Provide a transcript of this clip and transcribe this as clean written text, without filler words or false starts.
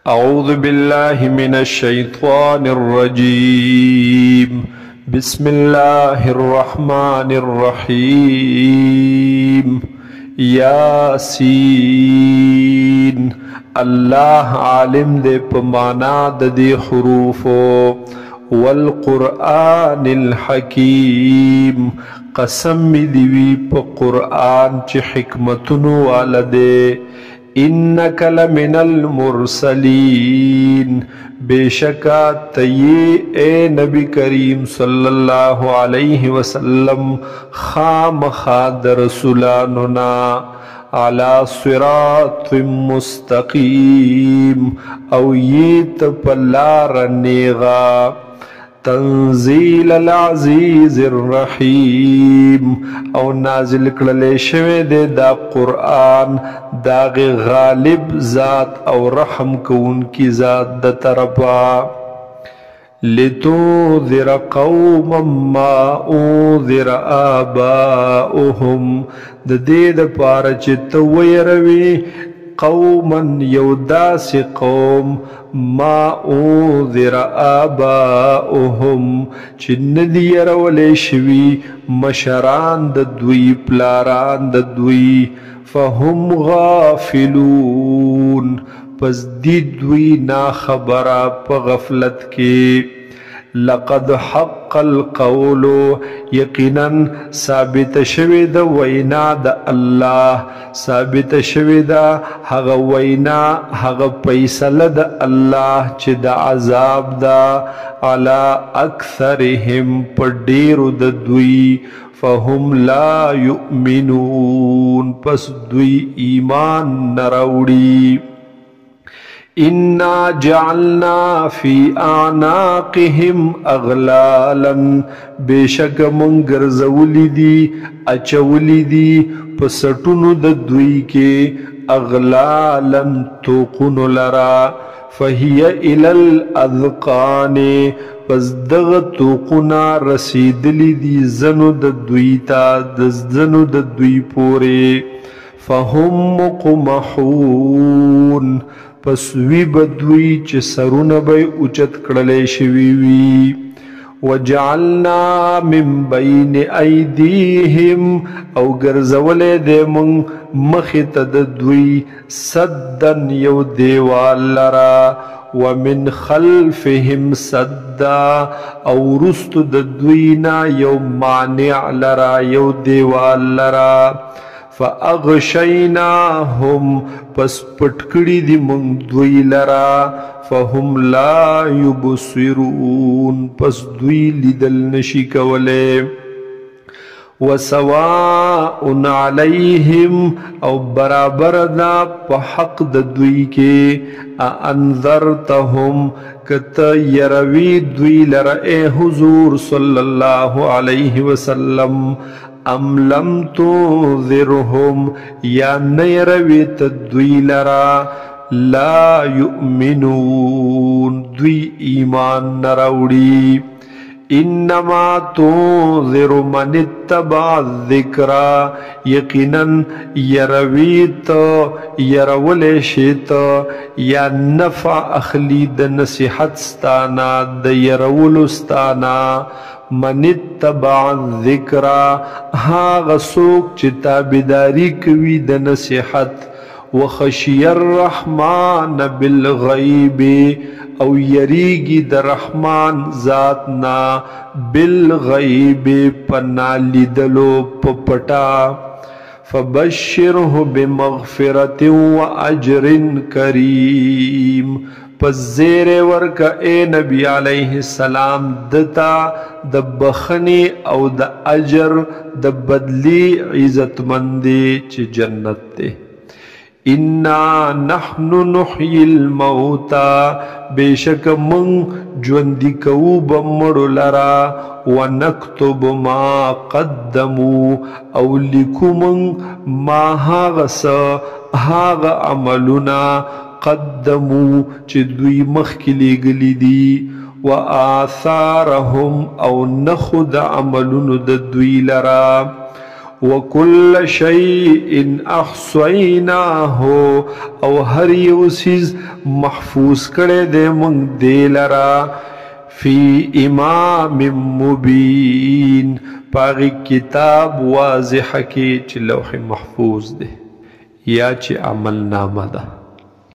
أعوذ بالله من الشيطان الرجيم بسم الله الرحمن الرحيم ياسين الله عالم دے پمانا دے حروفو والقرآن الحكيم قسم دیوی پا قرآن چی حکمتنو والدے إنك لمن المرسلين بشكا تي اے نبی کریم صلی اللہ علیہ وسلم خام خاد رسولاننا على صراط مستقيم او یت پلار نیغا تنزیل العزیز الرحیم او نازل کړل شوی دی دا قرآن داغ غالب ذات او رحم کون کی ذات د طرفا لتنذر قوما ما انذر آباؤهم د دې دپاره چې ته ویروي قوما یوداس قوم ما انذر آباؤهم چې ندی یرولی شوي مشران د دوی پلاران د دوی فهم غافلون پس دی دوی ناخبره په غفلت کې لقد حق القول یقینا ثابت شوی د وینا د الله ثابت شوی د هغه وینا هغه فیصله د الله چې د عذاب دا علی اکثرهم په ډیرو د دوی فهم لا یؤمنون پس دوی ایمان نراوړي إنا جعلنا في أعناقهم أغلالا بشك منگر زولی دی اچولی دی پسٹونو د دوی کے اغلالا توقن لرا فهي إلى الأذقان پس دغ توقنا رسیدلی دی زنو د دوی تا زنو د دوی پورے فهم مقمحون پس وی بدوی چه سرون بی اچت کڑلے شویوی وجعلنا من بین ایدیهم او گرزولے دے من مخت ددوی صدن یو دیوال لرا ومن خلفهم صدا او رست ددوینا یو مانع لرا یو دیوال لرا فاغشیناهم پس پٹکڑی دی منگ دوی لرا فهم لا یبصرون پس دوی لیدل نشی کولے وسواء علیہم او برابر دا پا حق د دوی کے انذرتهم کت یروی دوی لرا اے حضور صلی اللہ علیہ وسلم ام لم تنذرهم یا نیرویت دوی لرا لا یؤمنون دوی ایمان نراوڑی انما تنذر من اتبع الذکر یقینا یرویت یرولشیت یا نفع اخلی د نصیحت ستانا د یرولستانا من اتبع الذکر هاغ سوک چی تابداری کوی د نصیحت وخشی الرحمن بالغیب او یریگی د رحمان ذاتنا بالغیب پنا لیدلو پپٹا فبشره بمغفرت و اجر کریم پس زیر ورکا اے نبی علیہ السلام دتا د بخنی او د اجر د بدلی عزت مندی چی جنت تے انا نحن نحیی الموتا بیشک من جوندی کو بمڑو لرا ونکتب ما قدمو او لکو من ما هاغس هاغ عملنا قدمو چی دوی مخکلی گلی دی و آثارهم او نخد عملون د دوی لرا وکل شیء احصیناه او هر یو سیز محفوظ کړی دی موږ دی لرا فی امام مبین پاغی کتاب واضح کی چې لوح محفوظ دی یا چې عمل نامه ده